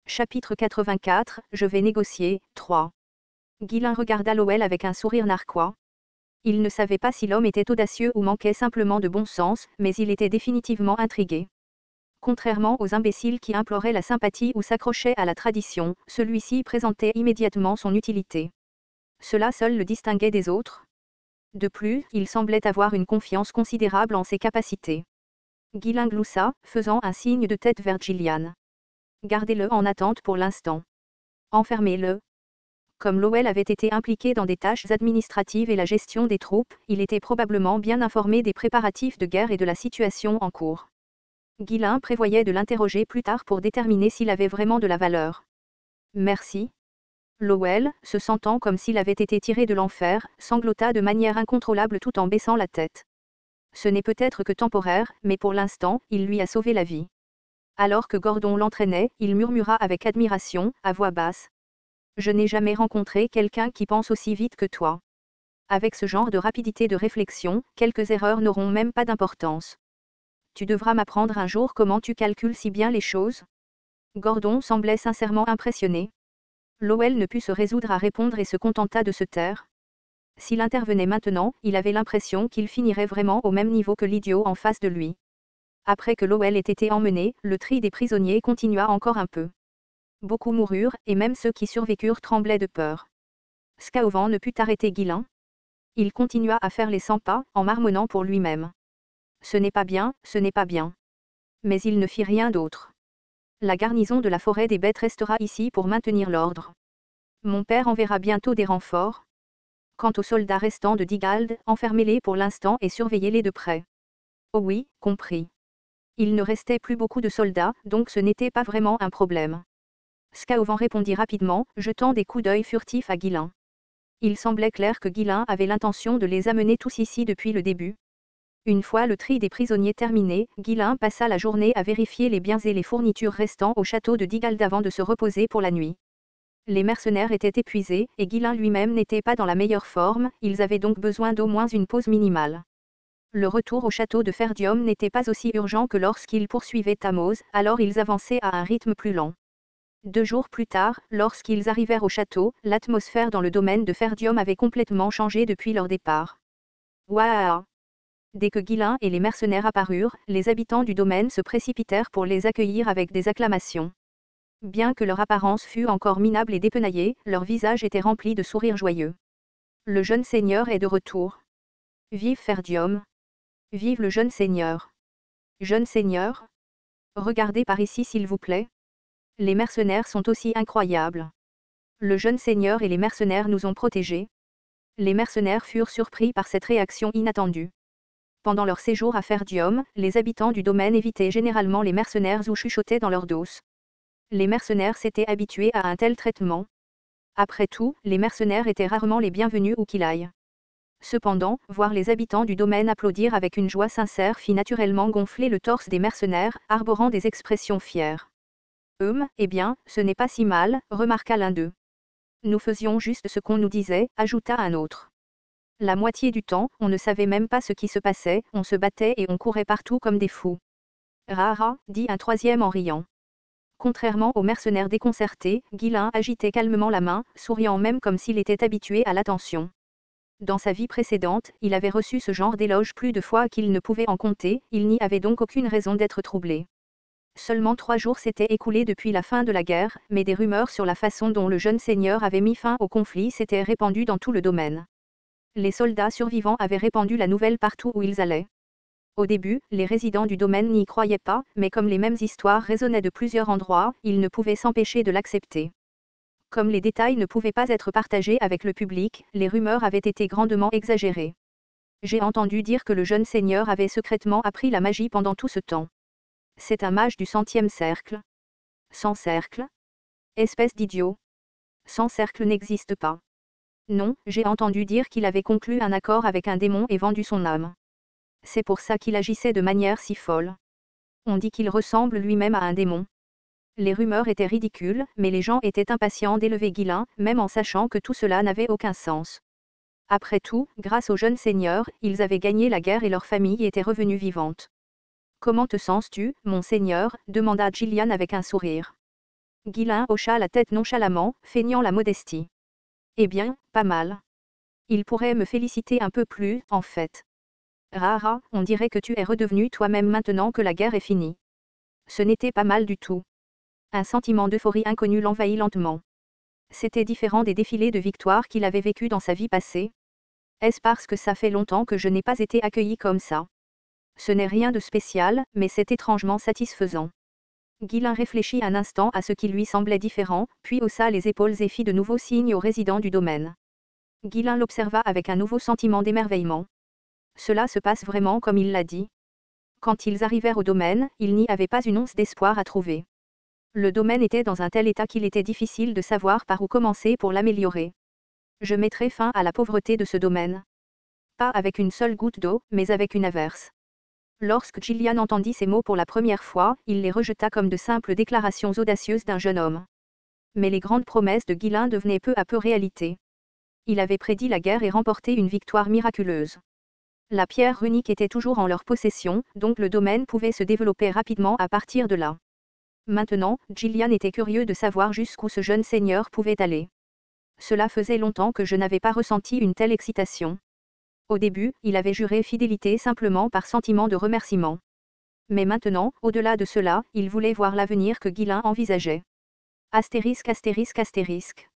Chapitre 84, je vais négocier, 3. Guilain regarda Lowell avec un sourire narquois. Il ne savait pas si l'homme était audacieux ou manquait simplement de bon sens, mais il était définitivement intrigué. Contrairement aux imbéciles qui imploraient la sympathie ou s'accrochaient à la tradition, celui-ci présentait immédiatement son utilité. Cela seul le distinguait des autres. De plus, il semblait avoir une confiance considérable en ses capacités. Guilain gloussa, faisant un signe de tête vers Gillian. Gardez-le en attente pour l'instant. Enfermez-le. Comme Lowell avait été impliqué dans des tâches administratives et la gestion des troupes, il était probablement bien informé des préparatifs de guerre et de la situation en cours. Guilain prévoyait de l'interroger plus tard pour déterminer s'il avait vraiment de la valeur. Merci. Lowell, se sentant comme s'il avait été tiré de l'enfer, sanglota de manière incontrôlable tout en baissant la tête. Ce n'est peut-être que temporaire, mais pour l'instant, il lui a sauvé la vie. Alors que Gordon l'entraînait, il murmura avec admiration, à voix basse. Je n'ai jamais rencontré quelqu'un qui pense aussi vite que toi. Avec ce genre de rapidité de réflexion, quelques erreurs n'auront même pas d'importance. Tu devras m'apprendre un jour comment tu calcules si bien les choses. Gordon semblait sincèrement impressionné. Lowell ne put se résoudre à répondre et se contenta de se taire. S'il intervenait maintenant, il avait l'impression qu'il finirait vraiment au même niveau que l'idiot en face de lui. Après que Lowell ait été emmené, le tri des prisonniers continua encore un peu. Beaucoup moururent, et même ceux qui survécurent tremblaient de peur. Scaovan ne put arrêter Guilain. Il continua à faire les 100 pas, en marmonnant pour lui-même. Ce n'est pas bien, ce n'est pas bien. Mais il ne fit rien d'autre. La garnison de la forêt des bêtes restera ici pour maintenir l'ordre. Mon père enverra bientôt des renforts. Quant aux soldats restants de Digald, enfermez-les pour l'instant et surveillez-les de près. Oh oui, compris. Il ne restait plus beaucoup de soldats, donc ce n'était pas vraiment un problème. Scaovan répondit rapidement, jetant des coups d'œil furtifs à Guilain. Il semblait clair que Guilain avait l'intention de les amener tous ici depuis le début. Une fois le tri des prisonniers terminé, Guilain passa la journée à vérifier les biens et les fournitures restants au château de Digald avant de se reposer pour la nuit. Les mercenaires étaient épuisés, et Guilain lui-même n'était pas dans la meilleure forme, ils avaient donc besoin d'au moins une pause minimale. Le retour au château de Ferdium n'était pas aussi urgent que lorsqu'ils poursuivaient Tamoz, alors ils avançaient à un rythme plus lent. 2 jours plus tard, lorsqu'ils arrivèrent au château, l'atmosphère dans le domaine de Ferdium avait complètement changé depuis leur départ. Waouh! Dès que Guilain et les mercenaires apparurent, les habitants du domaine se précipitèrent pour les accueillir avec des acclamations. Bien que leur apparence fût encore minable et dépenaillée, leur visage était rempli de sourires joyeux. Le jeune seigneur est de retour. Vive Ferdium! Vive le jeune seigneur! Jeune seigneur? Regardez par ici s'il vous plaît. Les mercenaires sont aussi incroyables. Le jeune seigneur et les mercenaires nous ont protégés. Les mercenaires furent surpris par cette réaction inattendue. Pendant leur séjour à Ferdium, les habitants du domaine évitaient généralement les mercenaires ou chuchotaient dans leur dos. Les mercenaires s'étaient habitués à un tel traitement. Après tout, les mercenaires étaient rarement les bienvenus où qu'ils aillent. Cependant, voir les habitants du domaine applaudir avec une joie sincère fit naturellement gonfler le torse des mercenaires, arborant des expressions fières. Eh bien, ce n'est pas si mal, remarqua l'un d'eux. Nous faisions juste ce qu'on nous disait, ajouta un autre. La moitié du temps, on ne savait même pas ce qui se passait, on se battait et on courait partout comme des fous. Rara, dit un troisième en riant. Contrairement aux mercenaires déconcertés, Guilain agitait calmement la main, souriant même comme s'il était habitué à l'attention. Dans sa vie précédente, il avait reçu ce genre d'éloge plus de fois qu'il ne pouvait en compter, il n'y avait donc aucune raison d'être troublé. Seulement 3 jours s'étaient écoulés depuis la fin de la guerre, mais des rumeurs sur la façon dont le jeune seigneur avait mis fin au conflit s'étaient répandues dans tout le domaine. Les soldats survivants avaient répandu la nouvelle partout où ils allaient. Au début, les résidents du domaine n'y croyaient pas, mais comme les mêmes histoires résonnaient de plusieurs endroits, ils ne pouvaient s'empêcher de l'accepter. Comme les détails ne pouvaient pas être partagés avec le public, les rumeurs avaient été grandement exagérées. J'ai entendu dire que le jeune seigneur avait secrètement appris la magie pendant tout ce temps. C'est un mage du 100e cercle. 100 cercles? Espèce d'idiot. 100 cercles n'existe pas. Non, j'ai entendu dire qu'il avait conclu un accord avec un démon et vendu son âme. C'est pour ça qu'il agissait de manière si folle. On dit qu'il ressemble lui-même à un démon. Les rumeurs étaient ridicules, mais les gens étaient impatients d'élever Guilain, même en sachant que tout cela n'avait aucun sens. Après tout, grâce au jeune seigneur, ils avaient gagné la guerre et leur famille était revenue vivante. Comment te sens-tu, mon seigneur? Demanda Gillian avec un sourire. Guilain hocha la tête nonchalamment, feignant la modestie. Eh bien, pas mal. Il pourrait me féliciter un peu plus, en fait. Rara, on dirait que tu es redevenu toi-même maintenant que la guerre est finie. Ce n'était pas mal du tout. Un sentiment d'euphorie inconnu l'envahit lentement. C'était différent des défilés de victoire qu'il avait vécus dans sa vie passée. Est-ce parce que ça fait longtemps que je n'ai pas été accueilli comme ça? Ce n'est rien de spécial, mais c'est étrangement satisfaisant. Guilain réfléchit un instant à ce qui lui semblait différent, puis haussa les épaules et fit de nouveaux signes aux résidents du domaine. Guilain l'observa avec un nouveau sentiment d'émerveillement. Cela se passe vraiment comme il l'a dit. Quand ils arrivèrent au domaine, il n'y avait pas une once d'espoir à trouver. Le domaine était dans un tel état qu'il était difficile de savoir par où commencer pour l'améliorer. Je mettrai fin à la pauvreté de ce domaine. Pas avec une seule goutte d'eau, mais avec une averse. Lorsque Gillian entendit ces mots pour la première fois, il les rejeta comme de simples déclarations audacieuses d'un jeune homme. Mais les grandes promesses de Guilain devenaient peu à peu réalité. Il avait prédit la guerre et remporté une victoire miraculeuse. La pierre runique était toujours en leur possession, donc le domaine pouvait se développer rapidement à partir de là. Maintenant, Gillian était curieux de savoir jusqu'où ce jeune seigneur pouvait aller. Cela faisait longtemps que je n'avais pas ressenti une telle excitation. Au début, il avait juré fidélité simplement par sentiment de remerciement. Mais maintenant, au-delà de cela, il voulait voir l'avenir que Guilain envisageait. Astérisque astérisque astérisque.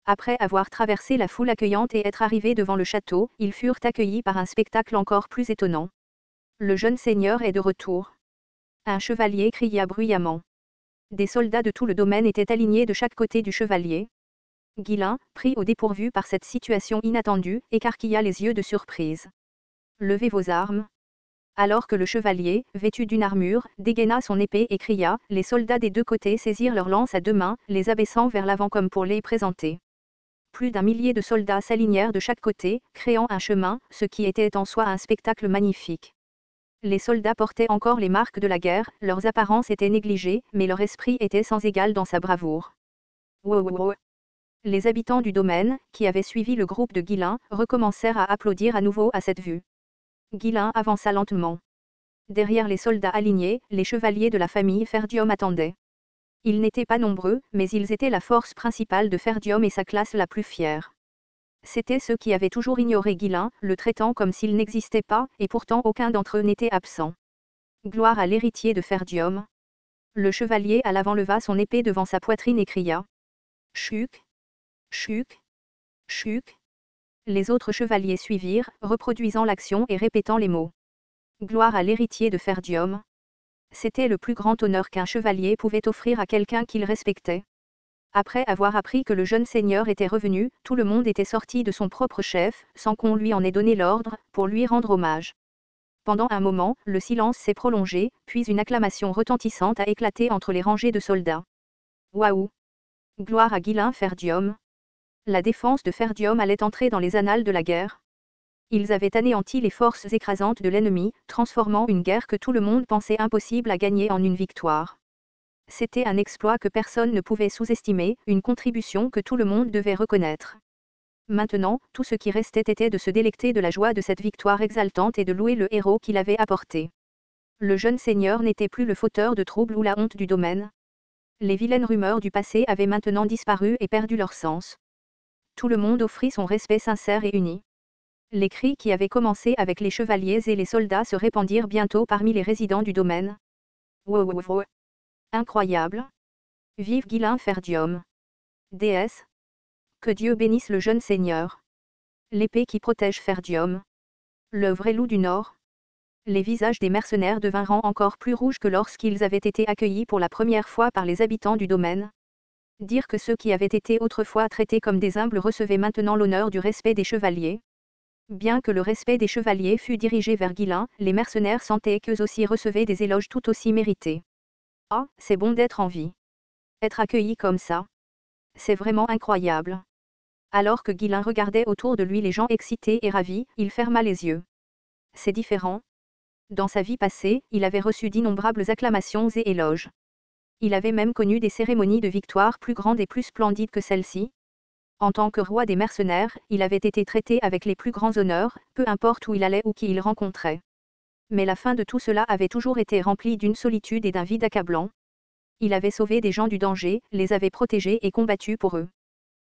Après avoir traversé la foule accueillante et être arrivés devant le château, ils furent accueillis par un spectacle encore plus étonnant. Le jeune seigneur est de retour. Un chevalier cria bruyamment. Des soldats de tout le domaine étaient alignés de chaque côté du chevalier. Guilain, pris au dépourvu par cette situation inattendue, écarquilla les yeux de surprise. Levez vos armes. Alors que le chevalier, vêtu d'une armure, dégaina son épée et cria, les soldats des deux côtés saisirent leurs lances à deux mains, les abaissant vers l'avant comme pour les présenter. Plus d'un millier de soldats s'alignèrent de chaque côté, créant un chemin, ce qui était en soi un spectacle magnifique. Les soldats portaient encore les marques de la guerre, leurs apparences étaient négligées, mais leur esprit était sans égal dans sa bravoure. Wow, wow, wow. Les habitants du domaine, qui avaient suivi le groupe de Guilain, recommencèrent à applaudir à nouveau à cette vue. Guilain avança lentement. Derrière les soldats alignés, les chevaliers de la famille Ferdium attendaient. Ils n'étaient pas nombreux, mais ils étaient la force principale de Ferdium et sa classe la plus fière. C'étaient ceux qui avaient toujours ignoré Guilain, le traitant comme s'il n'existait pas, et pourtant aucun d'entre eux n'était absent. Gloire à l'héritier de Ferdium. Le chevalier à l'avant leva son épée devant sa poitrine et cria. Chuc. Chuc. Chuc. Les autres chevaliers suivirent, reproduisant l'action et répétant les mots. Gloire à l'héritier de Ferdium. C'était le plus grand honneur qu'un chevalier pouvait offrir à quelqu'un qu'il respectait. Après avoir appris que le jeune seigneur était revenu, tout le monde était sorti de son propre chef, sans qu'on lui en ait donné l'ordre, pour lui rendre hommage. Pendant un moment, le silence s'est prolongé, puis une acclamation retentissante a éclaté entre les rangées de soldats. Waouh! Gloire à Guilain Ferdium. La défense de Ferdium allait entrer dans les annales de la guerre. Ils avaient anéanti les forces écrasantes de l'ennemi, transformant une guerre que tout le monde pensait impossible à gagner en une victoire. C'était un exploit que personne ne pouvait sous-estimer, une contribution que tout le monde devait reconnaître. Maintenant, tout ce qui restait était de se délecter de la joie de cette victoire exaltante et de louer le héros qui l'avait apporté. Le jeune seigneur n'était plus le fauteur de troubles ou la honte du domaine. Les vilaines rumeurs du passé avaient maintenant disparu et perdu leur sens. Tout le monde offrit son respect sincère et uni. Les cris qui avaient commencé avec les chevaliers et les soldats se répandirent bientôt parmi les résidents du domaine. Wow, wow, wow. Incroyable. Vive Guilain Ferdium. Déesse. Que Dieu bénisse le jeune seigneur. L'épée qui protège Ferdium. Le vrai loup du Nord. Les visages des mercenaires devinrent encore plus rouges que lorsqu'ils avaient été accueillis pour la première fois par les habitants du domaine. Dire que ceux qui avaient été autrefois traités comme des humbles recevaient maintenant l'honneur du respect des chevaliers. Bien que le respect des chevaliers fût dirigé vers Guilain, les mercenaires sentaient qu'eux aussi recevaient des éloges tout aussi mérités. Ah, c'est bon d'être en vie. Être accueilli comme ça. C'est vraiment incroyable. Alors que Guilain regardait autour de lui les gens excités et ravis, il ferma les yeux. C'est différent. Dans sa vie passée, il avait reçu d'innombrables acclamations et éloges. Il avait même connu des cérémonies de victoire plus grandes et plus splendides que celle-ci. En tant que roi des mercenaires, il avait été traité avec les plus grands honneurs, peu importe où il allait ou qui il rencontrait. Mais la fin de tout cela avait toujours été remplie d'une solitude et d'un vide accablant. Il avait sauvé des gens du danger, les avait protégés et combattu pour eux.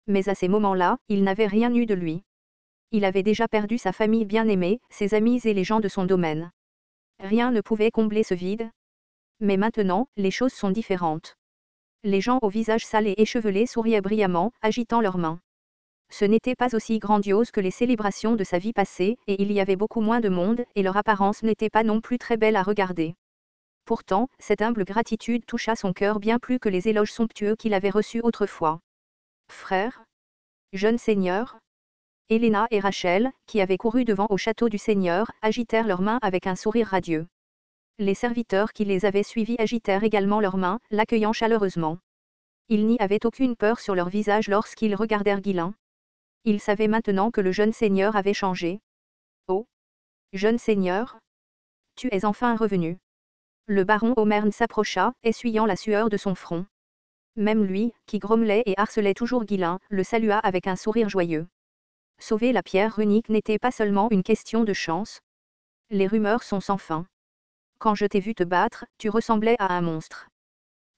Mais à ces moments-là, il n'avait rien eu de lui. Il avait déjà perdu sa famille bien-aimée, ses amis et les gens de son domaine. Rien ne pouvait combler ce vide. Mais maintenant, les choses sont différentes. Les gens au visage sale et échevelé souriaient brillamment, agitant leurs mains. Ce n'était pas aussi grandiose que les célébrations de sa vie passée, et il y avait beaucoup moins de monde, et leur apparence n'était pas non plus très belle à regarder. Pourtant, cette humble gratitude toucha son cœur bien plus que les éloges somptueux qu'il avait reçus autrefois. Frère, jeune seigneur, Helena et Rachel, qui avaient couru devant au château du Seigneur, agitèrent leurs mains avec un sourire radieux. Les serviteurs qui les avaient suivis agitèrent également leurs mains, l'accueillant chaleureusement. Il n'y avait aucune peur sur leur visage lorsqu'ils regardèrent Guilain. Ils savaient maintenant que le jeune seigneur avait changé. Oh, jeune seigneur, tu es enfin revenu. Le baron O'Merne s'approcha, essuyant la sueur de son front. Même lui, qui grommelait et harcelait toujours Guilain, le salua avec un sourire joyeux. Sauver la pierre runique n'était pas seulement une question de chance. Les rumeurs sont sans fin. Quand je t'ai vu te battre, tu ressemblais à un monstre.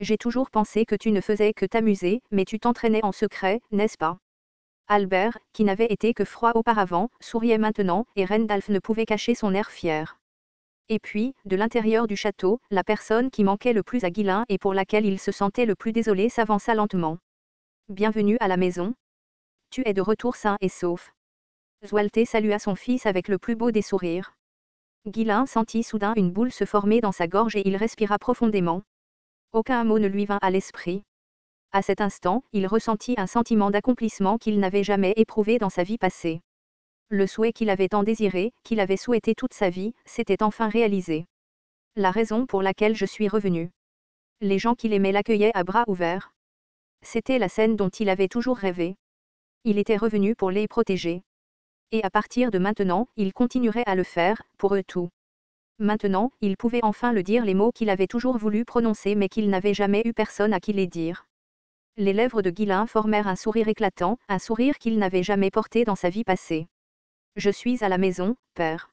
J'ai toujours pensé que tu ne faisais que t'amuser, mais tu t'entraînais en secret, n'est-ce pas? Albert, qui n'avait été que froid auparavant, souriait maintenant, et Rendalf ne pouvait cacher son air fier. Et puis, de l'intérieur du château, la personne qui manquait le plus à Guilain et pour laquelle il se sentait le plus désolé s'avança lentement. Bienvenue à la maison. Tu es de retour sain et sauf. Zwalté salua son fils avec le plus beau des sourires. Guilain sentit soudain une boule se former dans sa gorge et il respira profondément. Aucun mot ne lui vint à l'esprit. À cet instant, il ressentit un sentiment d'accomplissement qu'il n'avait jamais éprouvé dans sa vie passée. Le souhait qu'il avait tant désiré, qu'il avait souhaité toute sa vie, s'était enfin réalisé. La raison pour laquelle je suis revenu. Les gens qu'il aimait l'accueillaient à bras ouverts. C'était la scène dont il avait toujours rêvé. Il était revenu pour les protéger. Et à partir de maintenant, il continuerait à le faire, pour eux tous. Maintenant, il pouvait enfin le dire les mots qu'il avait toujours voulu prononcer mais qu'il n'avait jamais eu personne à qui les dire. Les lèvres de Guilain formèrent un sourire éclatant, un sourire qu'il n'avait jamais porté dans sa vie passée. Je suis à la maison, père.